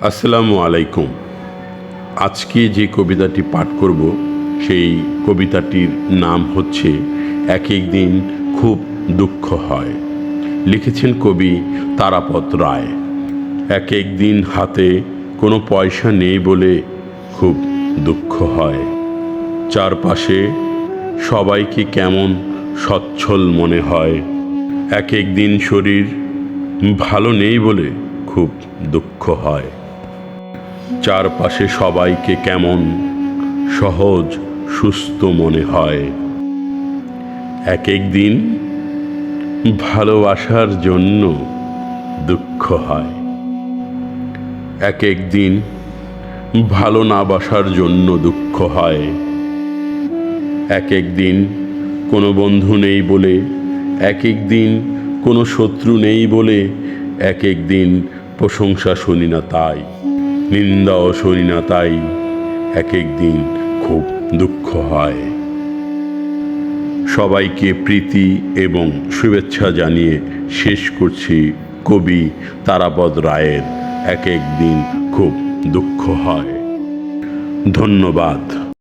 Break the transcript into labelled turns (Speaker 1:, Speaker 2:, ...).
Speaker 1: আসসালামু আলাইকুম। আজকে যে কবিতাটি পাঠ করব সেই কবিতাটির নাম হচ্ছে এক এক দিন খুব দুঃখ হয়। লিখেছেন কবি তারাপদ রায়। এক এক দিন হাতে কোনো পয়সা নেই বলে খুব দুঃখ হয়। চারপাশে সবাইকে কেমন সচ্ছল মনে হয়। এক এক দিন শরীর ভালো নেই বলে খুব দুঃখ হয়। চারপাশে সবাইকে কেমন সহজ সুস্থ মনে হয়। এক এক দিন ভালোবাসার জন্য দুঃখ হয়। এক এক দিন ভালো না বাসার জন্য দুঃখ হয়। এক এক দিন কোনো বন্ধু নেই বলে, এক এক দিন কোনো শত্রু নেই বলে, এক এক দিন প্রশংসা শুনি না তাই, নিন্দাও শুনি না তাই, এক এক দিন খুব দুঃখ হয়। সবাইকে প্রীতি এবং শুভেচ্ছা জানিয়ে শেষ করছি কবি তারাপদ রায়ের এক এক দিন খুব দুঃখ হয়। ধন্যবাদ।